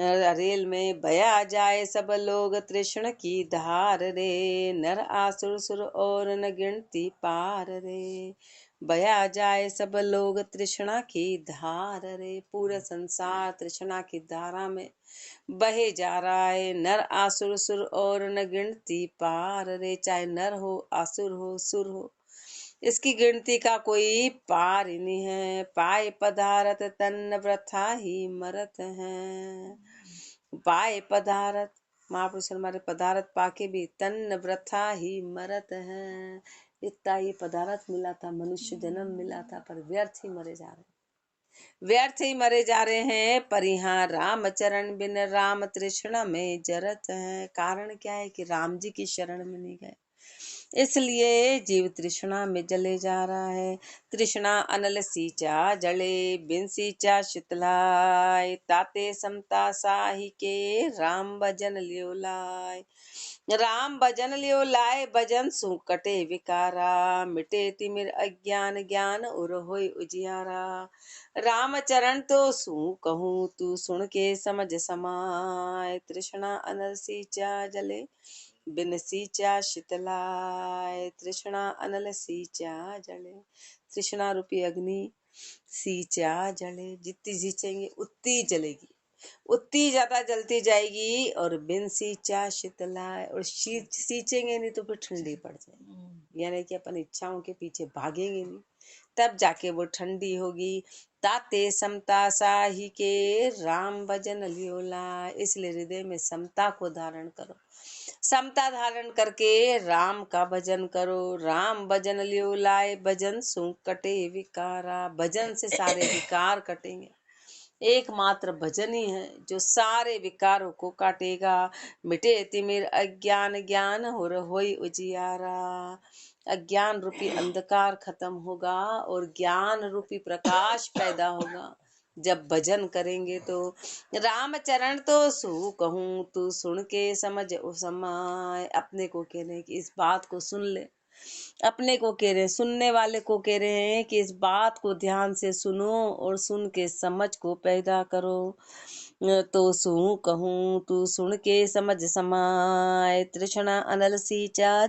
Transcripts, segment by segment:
Rail में बया जाए सब लोग तृष्ण की धार रे, नर आसुर सुर और न गिनती पार रे। बया जाए सब लोग तृष्णा की धार रे, पूरा संसार तृष्णा की धारा में बहे जा रहा है। नर आसुर सुर और न गिनती पार रे, चाहे नर हो आसुर हो सुर हो, इसकी गिनती का कोई पार ही नहीं है। पाए पदारथ तन वृथा ही मरत हैं। पाए पदारथ, महापुरुष हमारे पदारथ पाके भी तन वृथा ही मरत हैं। इतना ये पदारथ मिला था, मनुष्य जन्म मिला था, पर व्यर्थ ही मरे जा रहे हैं, व्यर्थ ही मरे जा रहे हैं। पर यहाँ राम चरण बिन राम तृष्णा में जरत है। कारण क्या है कि राम जी की शरण में नहीं गए, इसलिए जीव तृष्णा में जले जा रहा है। तृष्णा अनल सींचा जले, बिन सींचा शीतलाय, ताते समता साही के राम भजन लियो लाय। राम भजन लियो लाए, भजन सु कटे विकारा, मिटे तिमिर अज्ञान ज्ञान उर होय उजियारा। राम चरण तो सु कहूँ, तू सुन के समझ समाय। तृष्णा अनल सींचा जले, बिन सींचा शीतलाय। तृष्णा अनल सींचा जले, तृष्णा रूपी अग्नि सींचा जले, जितनी सींचेंगे उतनी जलेगी, उतनी ज्यादा जलती जाएगी। और बिन सींचा शीतलाय, और सींचेंगे नहीं तो फिर ठंडी पड़ जाएगी, यानी कि अपन इच्छाओं के पीछे भागेंगे नहीं, तब जाके वो ठंडी होगी। ताते समता साही के राम भजन लियो लाय, इसलिए हृदय में समता को धारण करो, समता धारण करके राम का भजन करो। राम भजन लियो लाए, भजन सु कटे विकारा, भजन से सारे विकार कटेंगे। एकमात्र भजन ही है जो सारे विकारों को काटेगा। मिटे तिमिर अज्ञान ज्ञान होई उजियारा, अज्ञान रूपी अंधकार खत्म होगा और ज्ञान रूपी प्रकाश पैदा होगा जब भजन करेंगे तो। राम चरण तो सु कहूँ, तू सुन के समझ ओ समाय। अपने को कह रहे हैं कि इस बात को सुन ले, अपने को कह रहे हैं, सुनने वाले को कह रहे हैं कि इस बात को ध्यान से सुनो और सुन के समझ को पैदा करो। तो सु कहूँ, तू सुन के समझ समाय। तृष्णा अनल सींचा,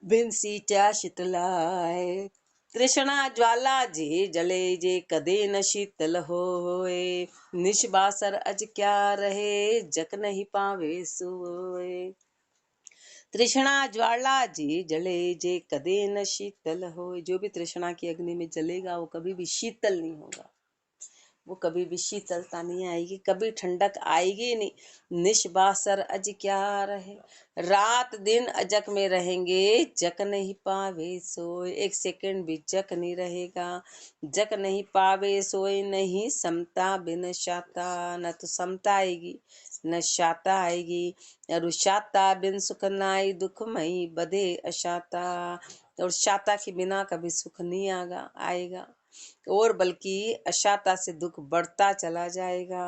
बिन सींचा शीतलाय। तृष्णा ज्वाला जे जले, जे कदे न शीतल होए। निष्बासर अज क्या रहे, जक नहीं पावे सोए। तृष्णा ज्वाला जे जले, जे कदे न शीतल हो, जो भी तृष्णा की अग्नि में जलेगा वो कभी भी शीतल नहीं होगा, वो कभी भी शीतलता नहीं आएगी, कभी ठंडक आएगी नहीं। निष्बासर अज क्या रहे, रात दिन अजक में रहेंगे, जक नहीं पावे सोए। एक सेकंड भी जक नहीं रहेगा, जक नहीं पावे सोए। नहीं समता बिन शाता, न तो समता आएगी न शाता आएगी। और शाता बिन सुख नाई, दुखमयी बधे अशाता, और शाता के बिना कभी सुख नहीं आएगा और बल्कि अशाता से दुख बढ़ता चला जाएगा।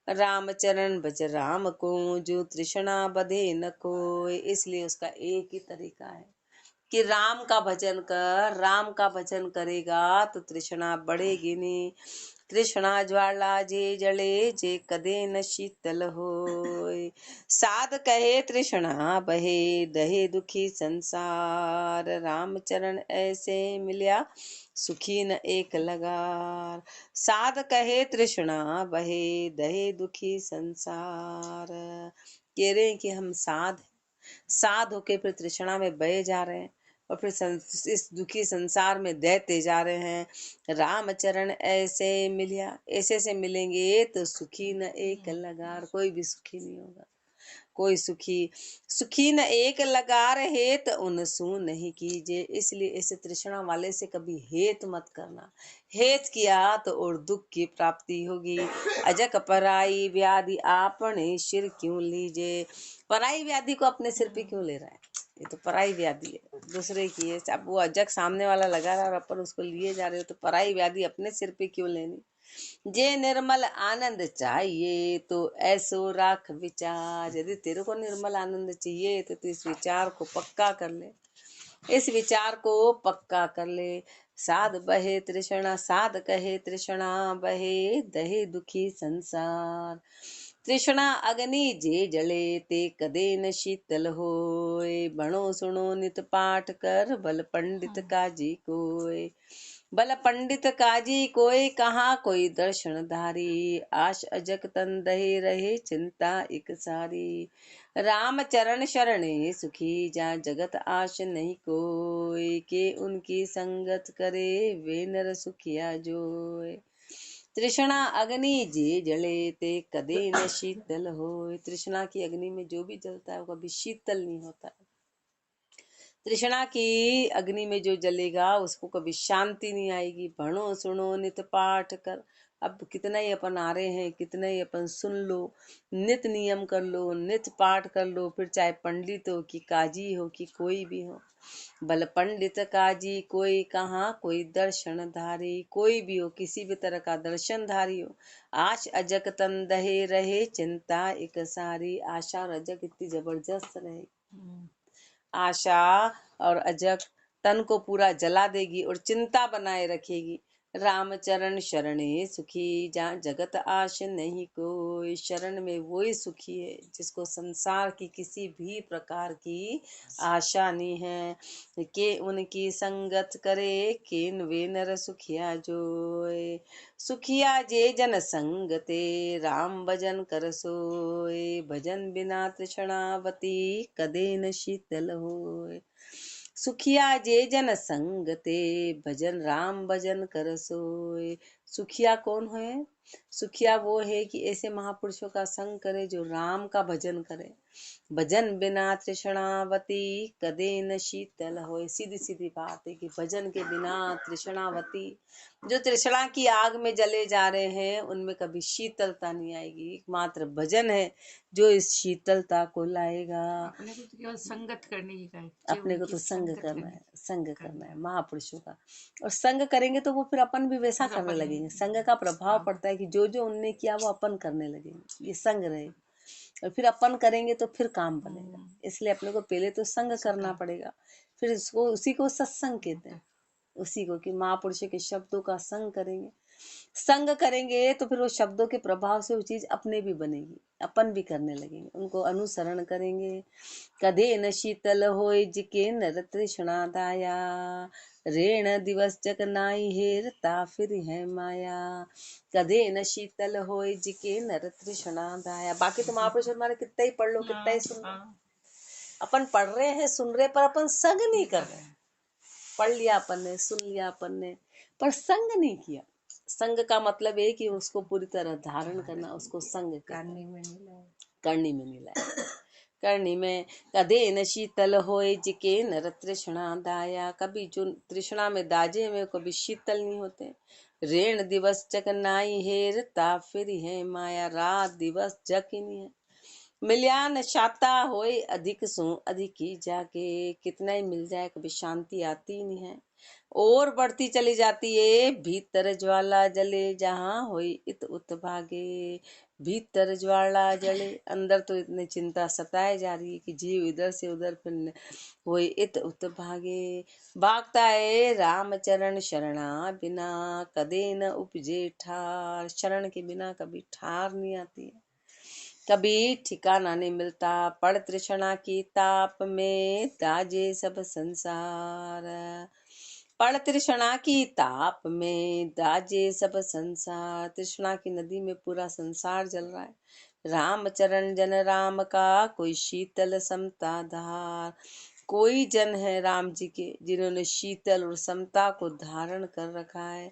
राम चरण भज राम को, जो तृष्णा बधे न कोय। इसलिए उसका एक ही तरीका है कि राम का भजन कर, राम का भजन करेगा तो तृष्णा बढ़ेगी नहीं। तृष्णा ज्वाला जे जले, जे कदे न शीतल होय। साध कहे तृष्णा बहे, दहे दुखी संसार। राम चरण ऐसे मिल्या, सुखी न एक लगार। साध कहे तृष्णा बहे, दहे दुखी संसार। कह रहे हैं कि हम साध होके फिर तृष्णा में बहे जा रहे हैं और फिर इस दुखी संसार में दहते जा रहे हैं। राम चरण ऐसे मिलिया, ऐसे से मिलेंगे तो सुखी न एक लगार, कोई भी सुखी नहीं होगा, कोई सुखी न एक लगार। हेत उन सू नहीं कीजिए, इसलिए इस तृष्णा वाले से कभी हेत मत करना। हेत किया तो और दुख की प्राप्ति होगी। अजक पराई व्याधि आपने सिर क्यों लीजिए। पराई व्याधि को अपने सिर पे क्यों ले रहा है, ये तो पराई व्याधि है, दूसरे की है। अब वो अजक सामने वाला लगा रहा है और अपन उसको लिए जा रहे हो, तो पराई व्याधि अपने सिर पे क्यों लेनी। जे निर्मल आनंद चाहिए तो ऐसो राख विचार। यदि तेरे को निर्मल आनंद चाहिए तो तू इस विचार को पक्का कर ले, इस विचार को पक्का कर ले। साध बहे तृष्णा, साध कहे तृष्णा बहे, दहे दुखी संसार। तृष्णा अग्नि जे जले ते कदे न शीतल होए। बणो सुनो नित पाठ कर बल पंडित काजी कोय। बल पंडित काजी कोई कहाँ कोई दर्शन धारी। आश अजक तन दहे रहे चिंता एक सारी। राम चरण शरणे सुखी जा जगत आश नहीं कोई। के उनकी संगत करे वे नर सुखिया जोय। तृष्णा अग्नि जे जले ते कदे न शीतल हो। तृष्णा की अग्नि में जो भी जलता है वो कभी शीतल नहीं होता। तृष्णा की अग्नि में जो जलेगा उसको कभी शांति नहीं आएगी। भणो सुनो नित पाठ कर। अब कितना ही अपन आ रहे हैं, कितना ही अपन सुन लो, नित नियम कर लो, नित पाठ कर लो, फिर चाहे पंडित हो कि काजी हो कि कोई भी हो। बल पंडित काजी कोई कहाँ कोई दर्शन धारी। कोई भी हो, किसी भी तरह का दर्शन धारी हो। आश अजक तन दहे रहे चिंता एक सारी। आशा और अजक इतनी जबरदस्त रहेगी। आशा और अजक तन को पूरा जला देगी और चिंता बनाए रखेगी। राम चरण शरणे सुखी जहाँ जगत आश नहीं कोई। शरण में वही सुखी है जिसको संसार की किसी भी प्रकार की आशा नहीं है। के उनकी संगत करे केन वे नर सुखिया जोय। सुखिया जे जन संगते राम भजन कर सोय। भजन बिना तृष्णावती कदे न शीतल होय। सुखिया जे जन संगते भजन राम भजन कर सोय। सुखिया कौन है? सुखिया वो है कि ऐसे महापुरुषों का संग करे जो राम का भजन करे। भजन बिना तृष्णावती कदे न शीतल होए। सीधी सीधी बात है कि भजन के बिना तृष्णावती, जो तृष्णा की आग में जले जा रहे हैं उनमें कभी शीतलता नहीं आएगी। एकमात्र भजन है जो इस शीतलता को लाएगा। अपने को तो केवल संगत करने की है, अपने को तो संग करना है, संग करना है महापुरुषों का। और संग करेंगे तो वो फिर अपन भी वैसा करने लगेंगे। संग का प्रभाव पड़ता है कि जो जो उनने किया वो अपन करने लगेंगे। ये संग रहे और फिर अपन करेंगे तो फिर काम बनेगा। इसलिए अपने को पहले तो संग करना पड़ेगा, फिर इसको उसी को सत्संग कहते हैं। उसी को कि महापुरुषों के शब्दों का संग करेंगे। संग करेंगे तो फिर वो शब्दों के प्रभाव से वो चीज अपने भी बनेगी, अपन भी करने लगेंगे, उनको अनुसरण करेंगे। कदे न शीतल होय जिके नर तृष्णा दाया। रेण दिवस जग नाई हेरता फिर है माया। कदे न शीतल होय जिके नर तृष्णा दाया। बाकी तो महापुरुष हमारे कितना ही पढ़ लो, कितना ही सुन लो, अपन पढ़ रहे हैं सुन रहे पर अपन संग नहीं कर रहे। पढ़ लिया अपन ने, सुन लिया अपन ने, पर संग नहीं किया। संग का मतलब है कि उसको पूरी तरह धारण करना, उसको संग करनी में मिला है। करनी में कदे न शीतल होए जिके नर तृष्णा दाया। कभी जो तृष्णा में दाजे में कभी शीतल नहीं होते। रेण दिवस जग नाई हेरता फिर है माया। रात दिवस जग ही नहीं है। मिल्या न शाता होए अधिक सो अधिक ही जाके। कितना ही मिल जाए कभी शांति आती नहीं है, और बढ़ती चली जाती है। भीतर ज्वाला जले जहाँ होई इत उत भागे। भीतर ज्वाला जले, अंदर तो इतनी चिंता सताए जा रही है कि जीव इधर से उधर फिर होई इत उत भागे। भागता है राम चरण शरणा बिना कदे न उपजे ठार। शरण के बिना कभी ठार नहीं आती है, कभी ठिकाना नहीं मिलता। पड़ तृष्णा की ताप में दाजे सब संसार। पड़ तृष्णा की ताप में दाजे सब संसार। तृष्णा की नदी में पूरा संसार जल रहा है। राम चरण जन राम का कोई शीतल समता धार। कोई जन है राम जी के जिन्होंने शीतल और समता को धारण कर रखा है।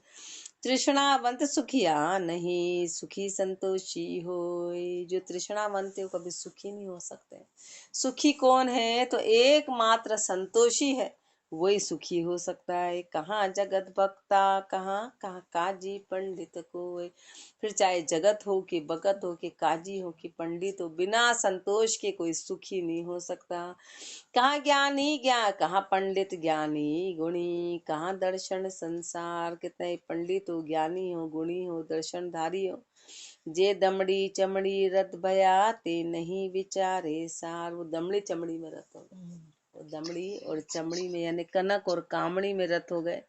तृष्णावंत सुखिया नहीं सुखी संतोषी होय। जो तृष्णावंत है वो कभी सुखी नहीं हो सकते। सुखी कौन है? तो एकमात्र संतोषी है, वही सुखी हो सकता है। कहाँ जगत भक्ता कहाँ कहाँ काजी पंडित कोय। फिर चाहे जगत हो कि भगत हो कि काजी हो कि पंडित हो, बिना संतोष के कोई सुखी नहीं हो सकता। कहाँ ज्ञानी ज्ञान कहाँ पंडित ज्ञानी गुणी। कहाँ दर्शन संसार। कितने पंडित हो, ज्ञानी हो, गुणी हो, दर्शनधारी हो, जे दमड़ी चमड़ी रत भया ते नहीं विचारे सार। वो दमड़ी चमड़ी में रत हो, दमड़ी और चमड़ी में यानी कनक और कामड़ी में रत हो गए,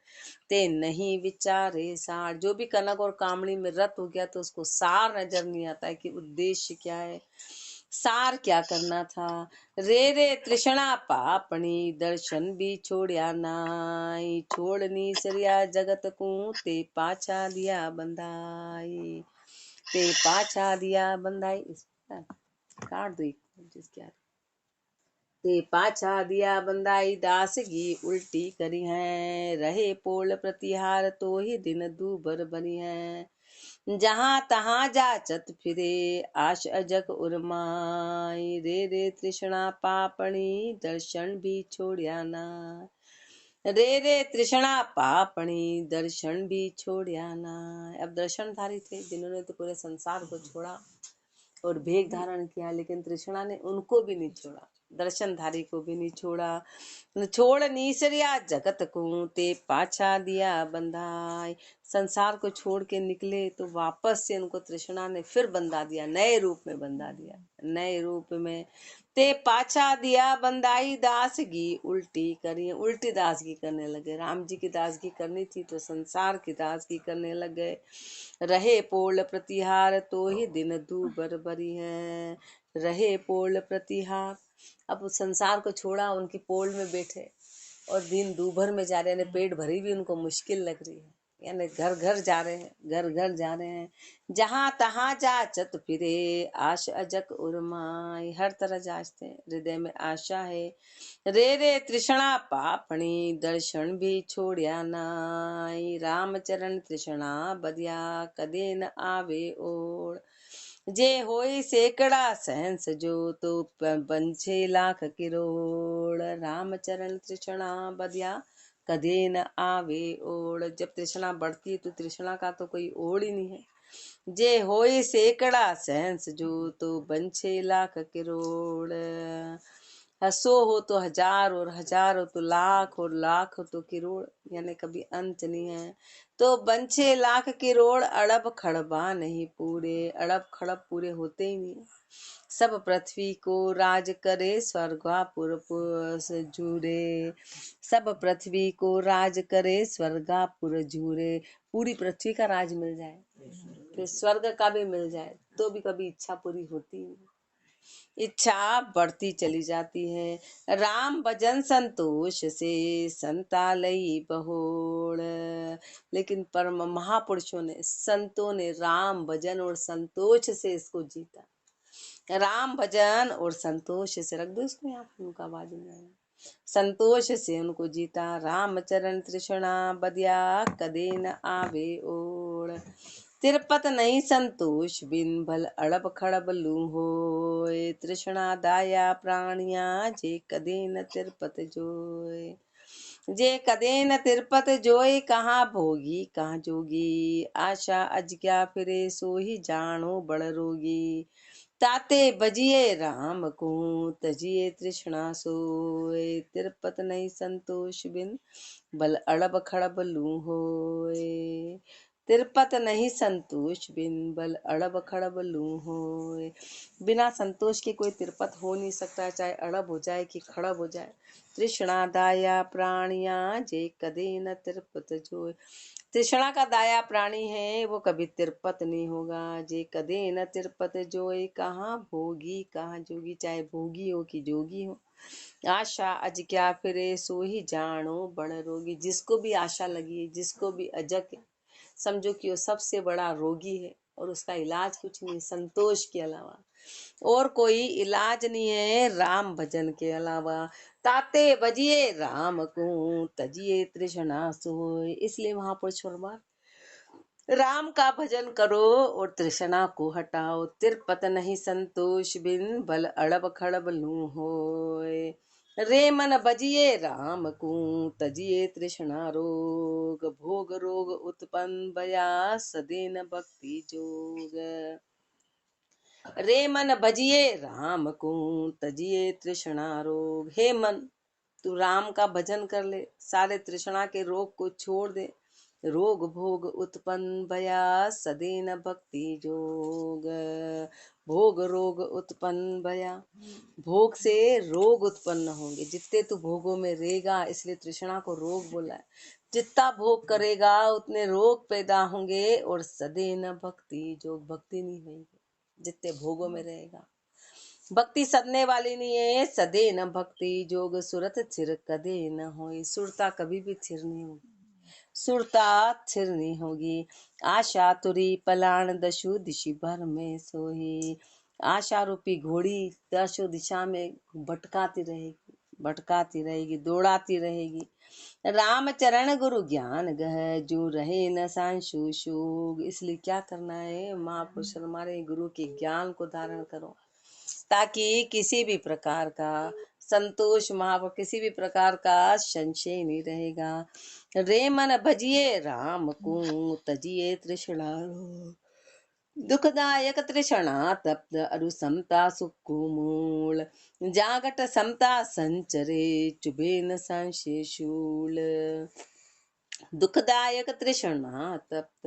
ते नहीं विचारे सार। जो भी कनक और कामड़ी में रत हो गया तो उसको सार नजर नहीं आता है कि उद्देश्य क्या है, सार क्या करना था। रे रे तृष्णा पापणी दर्शन भी छोड़या नाई, छोड़नी सरिया जगत को ते पाछा दिया बंधाई, ते पाछा दिया बंधाई। काट दो जिसके आगे। ते पाछा दिया बंदाई दासगी उल्टी करी है, रहे पोल प्रतिहार तो ही दिन दूबर बनी है। जहाँ तहाँ जाचत फिरे आश अजक उर्माई, रे रे तृष्णा पापणी दर्शन भी छोड़या ना, रे रे तृष्णा पापणी दर्शन भी छोड़या ना। अब दर्शनधारी थे जिन्होंने तो पूरे संसार को छोड़ा और भेग धारण किया, लेकिन तृष्णा ने उनको भी नहीं छोड़ा, दर्शनधारी को भी नहीं छोड़ा। छोड़ नीसरिया जगत को ते पाछा दिया बंधाई, संसार को छोड़ के निकले तो वापस से उनको तृष्णा ने फिर बंधा दिया, नए रूप में बंधा दिया, नए रूप में। ते पाछा दिया बंदाई दासगी उल्टी करी, उल्टी दासगी करने लगे। राम जी की दासगी करनी थी तो संसार की दासगी करने लग गए। रहे पोल प्रतिहार तो ही दिन दूबर बरी है, रहे पोल प्रतिहार। अब उस संसार को छोड़ा, उनकी पोल में बैठे और दिन दूभर में जा रहे हैं, पेट भरी भी उनको मुश्किल लग रही है, यानी घर घर जा रहे हैं, घर घर जा रहे हैं। जहाँ तहाँ जाचत फिरे आश अजक उर्माई, हर तरह जाचते हैं, हृदय में आशा है। रे रे तृष्णा पापणी दर्शन भी छोड़या नाई, राम चरण तृष्णा बदिया कदे न आवे ओर। जे होई सैकड़ा सहंस जो तो पंछे लाख किरोड़, राम चरण तृष्णा बदिया कदे न आवे ओड़। जब तृष्णा बढ़ती है तो तृष्णा का तो कोई ओड़ ही नहीं है। जे होए सैकड़ा सहंस जो तो बंछे लाख किरोड़, हसो हो तो हजार और हजार हो तो लाख और लाख हो तो किरोड़, यानी कभी अंत नहीं है। तो बंछे लाख किरोड़ अड़ब खड़बा नहीं पूरे, अड़ब खड़ब पूरे होते ही नहीं। सब पृथ्वी को राज करे स्वर्गापुर झूरे, सब पृथ्वी को राज करे स्वर्गापुर झूरे। पूरी पृथ्वी का राज मिल जाए, फिर स्वर्ग का भी मिल जाए तो भी कभी इच्छा पूरी होती नहीं, इच्छा बढ़ती चली जाती है। राम भजन संतोष से संतालई बहोड़, लेकिन परम महापुरुषों ने, संतों ने राम भजन और संतोष से इसको जीता। राम भजन और संतोष से, रख दो इसको यहाँ पर, उनका आवाज नहीं आया। संतोष से उनको जीता। राम चरण तृष्णा बदिया कदे न आवे ओड़, तिरपत नहीं संतोष बिन भल अड़ब खड़ब लू होए, तृष्णा दाया प्राणिया जे कदे न तिरपत जोए। जे कदे न तिरपत जोई, कहाँ भोगी कहाँ जोगी, आशा अजज्ञा फिरे सो ही जानो बड़ रोगी। ताते बजिए राम को तजिए तृष्णा सोए, तिरपत नहीं संतोष बिन बल अड़ब खड़ब लू होए। तिरपत नहीं संतोष बिन बल अड़ब खड़ब लू होए, बिना संतोष के कोई तिरपत हो नहीं सकता, चाहे अड़ब हो जाए कि खड़ब हो जाए। तृष्णा दाया प्राणिया जे कदे न तिरपत जोए, तृष्णा का दाया प्राणी है वो कभी तिरपत नहीं होगा। जे कदे न तिरपत जोए, कहाँ भोगी कहाँ जोगी, चाहे भोगी हो कि जोगी हो। आशा अज क्या फिरे सो ही जानो बड़ रोगी, जिसको भी आशा लगी है, जिसको भी अजक है, समझो कि वो सबसे बड़ा रोगी है और उसका इलाज कुछ नहीं, संतोष के अलावा और कोई इलाज नहीं है राम भजन के अलावा। ताते बजिए राम को तजिए तृष्णा सोए, इसलिए महापुरुष फरमान राम का भजन करो और तृष्णा को हटाओ। तिरपत नहीं संतोष बिन बल अड़ब खड़ब लू होए, रे मन बजिए राम को तजिए तृष्णा रोग, भोग रोग उत्पन्न बया सदेन भक्ति जोग। रे मन भजिए राम को तजिए तृष्णा रोग, हे मन तू राम का भजन कर ले, सारे तृष्णा के रोग को छोड़ दे। रोग भोग उत्पन्न भया सदेन भक्ति जोग, भोग रोग उत्पन्न भया। भोग से रोग उत्पन्न होंगे, जितने तू भोगों में रहेगा, इसलिए तृष्णा को रोग बोला है। जितना भोग करेगा उतने रोग पैदा होंगे। और सदे न भक्ति, जो भक्ति नहीं होगी, जितने भोगों में रहेगा। भक्ति सदने वाली नहीं है। सदे न भक्ति जोग सुरत थिर कदे न होई। सुरता कभी भी थिर नहीं होगी, सुरता थिर नहीं होगी। आशा तुरी पलाण दशु दिशि भर में सोही। आशा रूपी घोड़ी दशो दिशा में भटकाती रहेगी, भटकाती रहेगी, दौड़ाती रहेगी। राम चरण गुरु ज्ञान गह, जो रहे न सांशु शोग। इसलिए क्या करना है, महापुरुष हमारे गुरु के ज्ञान को धारण करो, ताकि किसी भी प्रकार का संतोष, वहां किसी भी प्रकार का संशय नहीं रहेगा। रे मन भजिए राम को, तजिए तृष्णा रोग। दुखदायक तृष्णा तप्त अरु समता सुख मूल। जागट समता संचरे, चुबे न संशय शूल। दुखदायक तृष्णा तप्त,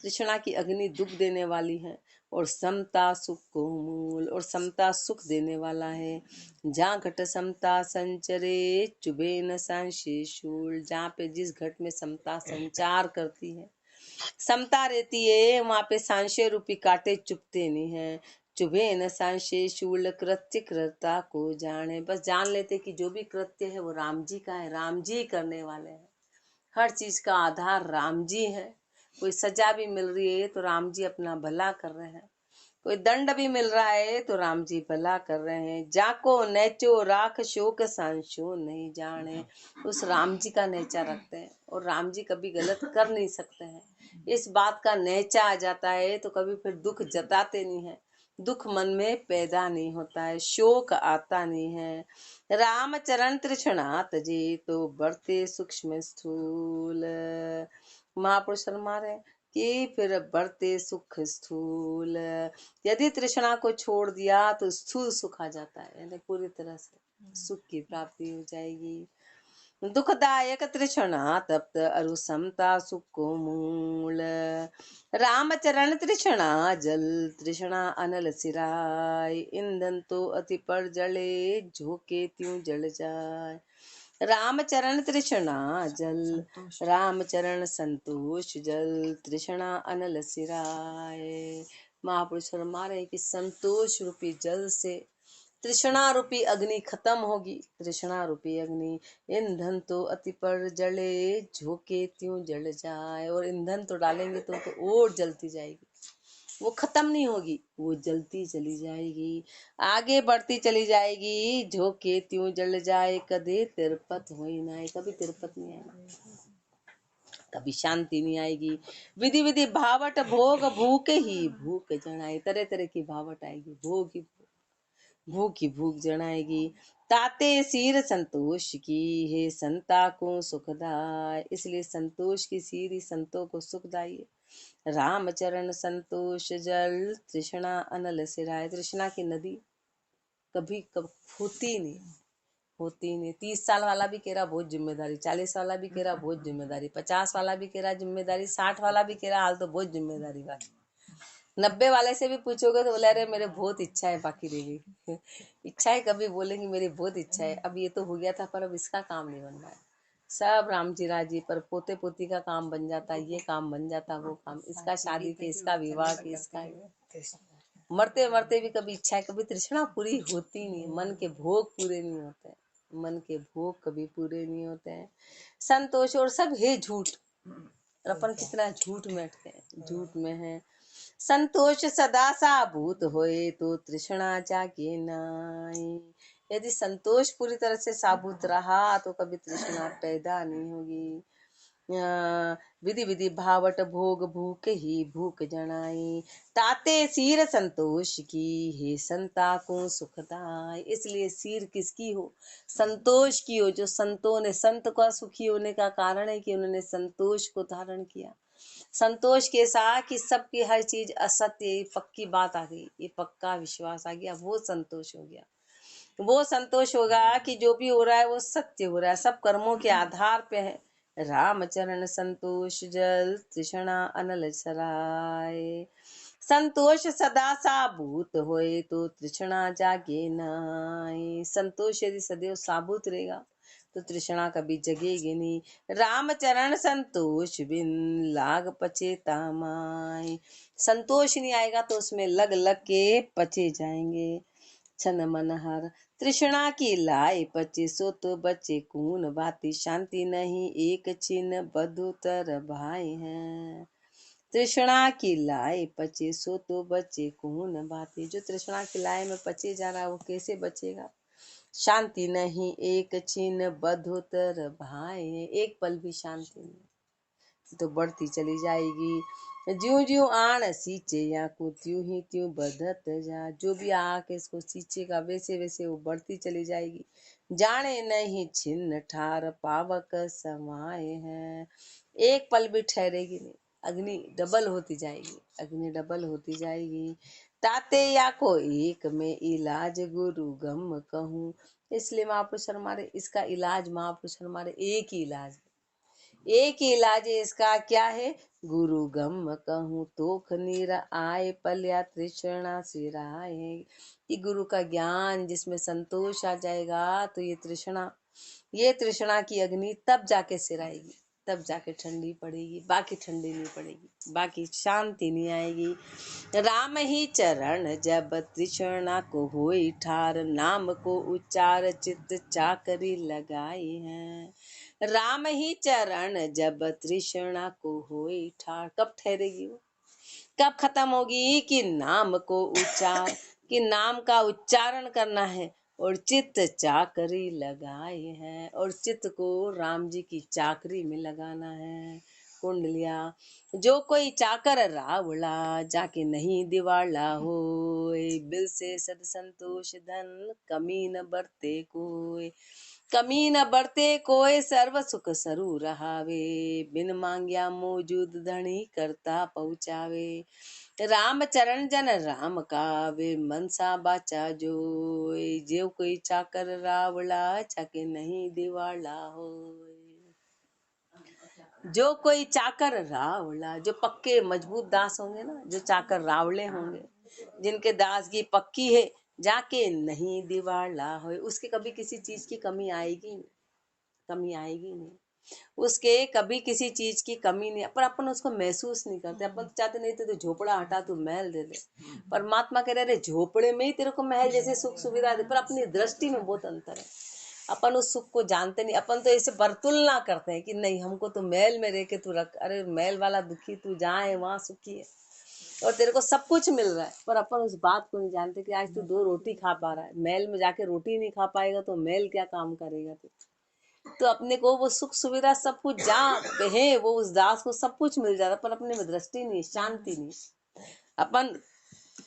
तृष्णा की अग्नि दुख देने वाली है। और समता सुख को मूल, और समता सुख देने वाला है। जहाँ घट समता संचरे, चुबे न सांशे शूल। जहाँ पे जिस घट में समता संचार करती है, समता रहती है, वहां पे सांशय रूपी कांटे चुभते नहीं है। चुभे न सांशे शूल, कृत्य कृता को जाने। बस जान लेते कि जो भी कृत्य है वो राम जी का है, राम जी करने वाले हैं। हर चीज का आधार राम जी है। कोई सजा भी मिल रही है तो राम जी अपना भला कर रहे हैं, कोई दंड भी मिल रहा है तो राम जी भला कर रहे हैं। जाको नेचो राख शोक सांशो नहीं जाने। उस राम जी का नेचा रखते हैं, और राम जी कभी गलत कर नहीं सकते हैं। इस बात का नेचा आ जाता है तो कभी फिर दुख जताते नहीं है, दुख मन में पैदा नहीं होता है, शोक आता नहीं है। राम चरण तृष्णा तजे, तो बढ़ते सूक्ष्म स्थूल। महापुरुष हमारे कि फिर बढ़ते सुख स्थूल। यदि तृष्णा को छोड़ दिया तो स्थूल सुख आ जाता है, यानी पूरी तरह से सुख की प्राप्ति हो जाएगी। दुखदायक तृष्णा तप्त अरु समता सुख को मूल। राम चरण तृष्णा जल, तृष्णा अनल सिराय। ईंधन तो अति पर जले, झोंके त्यों जल जाए। राम चरण तृष्णा जल, राम चरण संतोष जल, तृष्णा अनल सिराय। महापुरुष फरमा रहे कि संतोष रूपी जल से तृष्णा रूपी अग्नि खत्म होगी। तृष्णा रूपी अग्नि, ईंधन तो अति पर जले, झोंके त्यों जल जाए। और ईंधन तो डालेंगे तो और जलती जाएगी, वो खत्म नहीं होगी, वो जलती चली जाएगी, आगे बढ़ती चली जाएगी। झोंके त्यों जल जाए, कदे तिरपत होई नाय। कभी तिरपत नहीं आएगी, कभी शांति नहीं आएगी। विधि विधि भावट भोग, भूख ही भूख जनाए। तरह तरह की भावट आएगी, भोग ही भूख ही भूख जनाएगी। ताते सीर संतोष की, हे संता को सुखदाय। इसलिए संतोष की सीर ही संतों को सुखदाई है। राम चरण संतोष जल, तृष्णा अनल सिराय। तृष्णा की नदी कभी कब होती नहीं, होती नहीं। 30 साल वाला भी कह रहा बहुत जिम्मेदारी, 40 वाला भी कह रहा बहुत जिम्मेदारी, 50 वाला भी कह रहा जिम्मेदारी, 60 वाला भी कह रहा हाल तो बहुत जिम्मेदारी बाकी। 90 वाले से भी पूछोगे तो बोला अरे मेरे बहुत इच्छा है बाकी रह गई। इच्छाएं कभी बोलेंगे मेरी बहुत इच्छा है, अब ये तो हो गया था पर अब इसका काम नहीं बन रहा है। सब राम जी राजी, पर पोते पोती का काम बन जाता, ये काम बन जाता, वो काम, इसका शादी के, इसका विवाह के, इसका। मरते मरते भी कभी इच्छा है, कभी तृष्णा पूरी होती नहीं, मन के भोग पूरे नहीं होते, मन के भोग कभी पूरे नहीं होते हैं। संतोष और सब है झूठ, और अपन कितना झूठ में अटके हैं, झूठ में है। संतोष सदा साबूत होए, तो तृष्णा जागे नाई। यदि संतोष पूरी तरह से साबूत रहा तो कभी तृष्णा पैदा नहीं होगी। विधि विधि भावट भोग, भूख ही भूख जनाई। ताते सीर संतोष की, हे संता को सुखदाय। इसलिए सीर किसकी हो, संतोष की हो। जो संतों ने, संत का सुखी होने का कारण है कि उन्होंने संतोष को धारण किया। संतोष के साथ कि सबकी हर चीज असत्य, पक्की बात आ गई, ये पक्का विश्वास आ गया, वो संतोष हो गया। वो संतोष होगा कि जो भी हो रहा है वो सत्य हो रहा है, सब कर्मों के आधार पे है। राम चरण संतोष जल, तृष्णा अनल सराय। संतोष सदा साबूत होए तो तृष्णा जागे नाई। संतोष यदि सदैव साबूत रहेगा तो तृष्णा कभी जगेगी नहीं। राम चरण संतोष बिन लाग पचेता माई। संतोष नहीं आएगा तो उसमें लग लग के पचे जाएंगे। छन मन हर तृष्णा की लाए पचे सो तो बचे कून बाती। शांति नहीं एक छिन बधुतर भाई हैं। तृष्णा की लाए पचे सो तो बचे कौन बातें। जो तृष्णा की लाए में पचे जा रहा है वो कैसे बचेगा। शांति नहीं एक छिन बधोतर भाई। एक पल भी शांति नहीं तो बढ़ती चली जाएगी। ज्यों ज्यों आण सींचे या को त्यों ही त्यों बधत जा। जो भी आके इसको सींचेगा वैसे वैसे वो बढ़ती चली जाएगी। जाने नहीं छिन्न ठार पावक समाये है। एक पल भी ठहरेगी नहीं। अग्नि डबल होती जाएगी, अग्नि डबल होती जाएगी। ताते या को एक में इलाज गुरु गम कहूँ। इसलिए महापुरुष हमारे इसका इलाज, महापुरुष हमारे एक ही इलाज है, एक ही इलाज है इसका। क्या है। गुरु गम कहूँ तोख नीर आए पल्या तृष्णा सिराए। कि गुरु का ज्ञान जिसमें संतोष आ जाएगा तो ये तृष्णा की अग्नि तब जाके सिराएगी, तब जाके ठंडी पड़ेगी। बाकी ठंडी नहीं पड़ेगी, बाकी शांति नहीं आएगी। राम ही चरण जब तृष्णा को होई ठार। नाम को उच्चार चित्त चाकरी लगाई है। राम ही चरण जब तृष्णा को होई ठार। कब ठहरेगी वो, कब खत्म होगी। कि नाम को उच्चार, कि नाम का उच्चारण करना है और चित्त चाकरी लगाए है। और चित्त को राम जी की चाकरी में लगाना है। कुंडलिया जो कोई चाकर रावला जाके नहीं दिवाला हो। बिल से सद संतोष धन कमी न बरते कोई। कमी न बरते कोय सर्व सुख सरू रहावे। बिन मांग्या मौजूद धनी करता पहुँचावे। राम चरण जन राम का वे मनसा बाचा जो। जेव कोई चाकर रावला चाके नहीं दिवाला हो। जो कोई चाकर रावला, जो पक्के मजबूत दास होंगे ना, जो चाकर रावले होंगे, जिनके दास की पक्की है, जाके नहीं दिवाला हो। उसके कभी किसी चीज की कमी आएगी नहीं, कमी आएगी नहीं। उसके कभी किसी चीज की कमी नहीं। पर अपन उसको महसूस नहीं करते। अपन चाहते नहीं तो झोपड़ा हटा तू महल दे दे। परमात्मा कह रहे झोपड़े में ही तेरे को महल जैसे सुख सुविधा दे। पर अपनी दृष्टि में बहुत अंतर है। अपन उस सुख को जानते नहीं। अपन तो ऐसे बरतुलना करते हैं कि नहीं हमको तो महल में रह के तू रख। अरे महल वाला दुखी, तू जहाँ है वहां सुखी है और तेरे को सब कुछ मिल रहा है। पर अपन उस बात को नहीं जानते कि आज तू 2 रोटी खा पा रहा है, महल में जाके रोटी नहीं खा पाएगा तो महल क्या काम करेगा तू। तो अपने को वो सुख सुविधा सब कुछ जहाँ है वो उस दास को सब कुछ मिल जाता, पर अपने में दृष्टि नहीं, शांति नहीं। अपन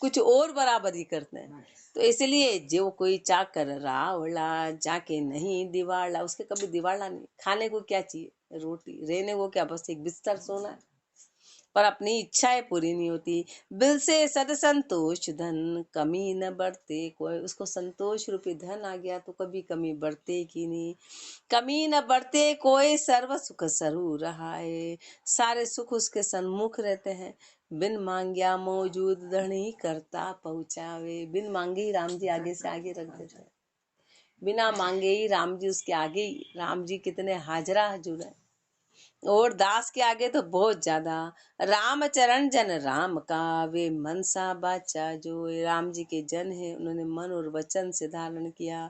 कुछ और बराबरी करते हैं। तो इसलिए जो कोई चाकर रावला जाके नहीं दिवाला। उसके कभी दिवाला नहीं। खाने को क्या चाहिए, रोटी। रहने को क्या, बस एक बिस्तर सोना है। पर अपनी इच्छाएं पूरी नहीं होती। बिल से सद संतोष धन कमी न बढ़ते कोई। उसको संतोष रूपी धन आ गया तो कभी कमी बढ़ते की नहीं। कमी न बढ़ते कोई सर्व सुख सरू रहा है। सारे सुख उसके सन्मुख रहते हैं। बिन मांग्या मौजूद धनी करता पहुँचावे। बिन मांगे ही राम जी आगे से आगे रख देते हैं। बिना मांगे ही राम जी उसके आगे ही। राम जी कितने हाजरा हजूर है और दास के आगे तो बहुत ज्यादा। राम चरण जन राम का वे मनसा बाचा। जो राम जी के जन है उन्होंने मन और वचन से धारण किया।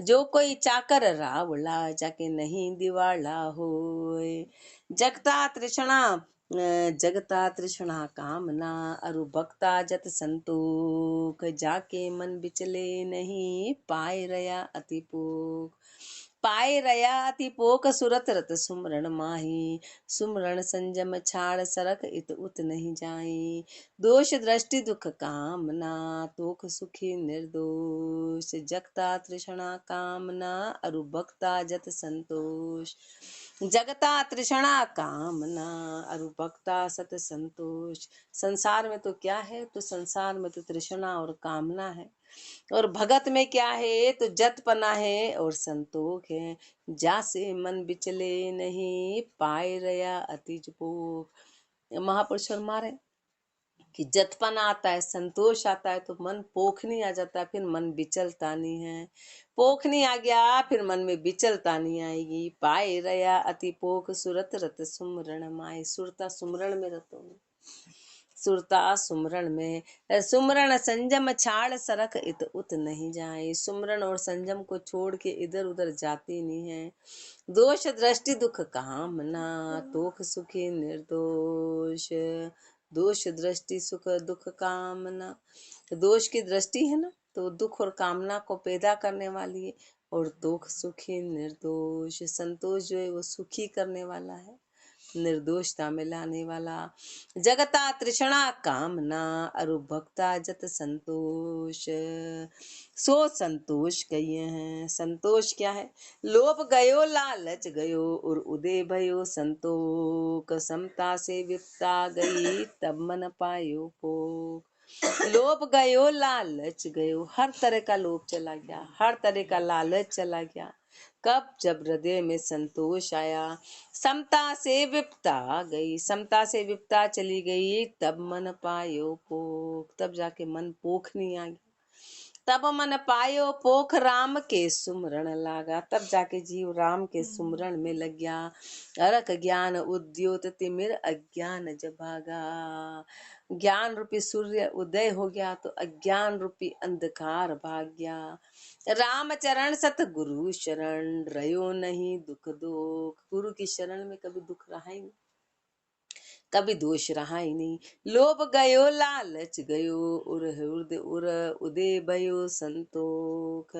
जो कोई चाकर रावला जाके नहीं दिवाला हो। जगता तृष्णा जगता तृष्णा कामना अरु भक्ता जत संतोख। जाके मन बिचले नहीं पाए रया अति पोख। पाए रया अति पोक सुरत रत सुमरण माही। सुमरण संजम छाड़ सरक इत उत नहीं जाई। दोष दृष्टि दुख कामना तोख सुखी निर्दोष। जगता तृष्णा कामना अरु भक्ता जत संतोष। जगता तृष्णा कामना अरु भक्ता सत संतोष। संसार में तो क्या है, तो संसार में तो तृष्णा और कामना है। और भगत में क्या है, तो जतपना है और संतोष है। जासे मन बिचले नहीं पाए रया अतिज पोख। महापुरुष फरमा रहे कि जतपन आता है, संतोष आता है, तो मन पोखनी आ जाता है, फिर मन विचलता नहीं है। पोखनी आ गया, फिर मन में विचलता नहीं आएगी। पाए रया अति पोख सुरत रत सुमरण माए। सुरता सुमरण में रतो में, सुरता सुमरण में। सुमरण संजम छाड़ सरक इत उत नहीं जाए। सुमरण और संजम को छोड़ के इधर उधर जाती नहीं है। दोष दृष्टि दुख कामना तोख सुखी निर्दोष। दोष दृष्टि सुख दुख कामना, दोष की दृष्टि है ना, तो दुख और कामना को पैदा करने वाली है। और दुख सुखी निर्दोष, संतोष जो है वो सुखी करने वाला है, निर्दोषता में लाने वाला। जगता तृष्णा कामना अरु भक्ता जत संतोष। सो संतोष कहिए हैं। संतोष क्या है? लोभ गयो लालच गयो और उदय भयो संतोष। समता से विपता गई तब मन पायो भोग। लोभ गयो लालच गयो, हर तरह का लोभ चला गया, हर तरह का लालच चला गया। कब? जब हृदय में संतोष आया। समता से विपता गई, समता से विपता चली गई, तब मन पायो पोख, तब जाके मन पोख नहीं आ गया। तब मन पायो पोख राम के सुमरण लागा, तब जाके जीव राम के सुमरण में लग गया। अरख ज्ञान उद्योत तिमिर अज्ञान जब भागा। ज्ञान रूपी सूर्य उदय हो गया तो अज्ञान रूपी अंधकार भाग गया। राम चरण सत गुरु शरण रयो नहीं दुख दोख। गुरु की शरण में कभी दुख रहा ही नहीं, कभी दोष रहा ही नहीं। लोभ गयो लालच गयो उर उदय भयो संतोख।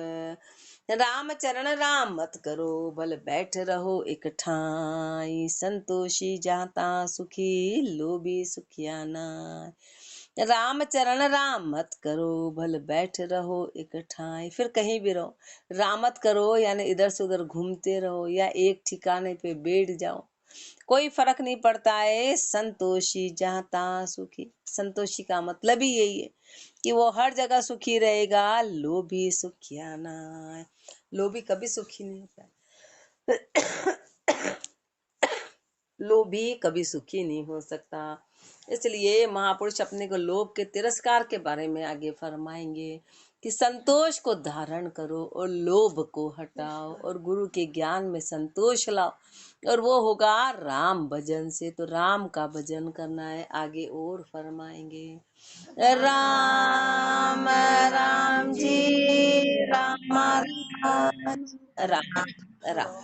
राम चरण राम मत करो भल बैठ रहो एक ठाई। संतोषी जाता सुखी लोभी सुखिया नाय। राम चरण राम मत करो भल बैठ रहो एक ठाई। फिर कहीं भी रहो, राम मत करो यानी इधर से उधर घूमते रहो या एक ठिकाने पे बैठ जाओ, कोई फर्क नहीं पड़ता है। संतोषी जहाँ तहाँ सुखी, संतोषी का मतलब ही यही है कि वो हर जगह सुखी रहेगा। लोभी सुखिया ना, लोभी कभी सुखी नहीं होता है। लोभी कभी सुखी नहीं हो सकता। इसलिए महापुरुष अपने को लोभ के तिरस्कार के बारे में आगे फरमाएंगे कि संतोष को धारण करो और लोभ को हटाओ और गुरु के ज्ञान में संतोष लाओ, और वो होगा राम भजन से। तो राम का भजन करना है, आगे और फरमाएंगे। राम राम जी राम राम राम राम राम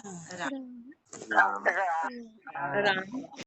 राम राम राम।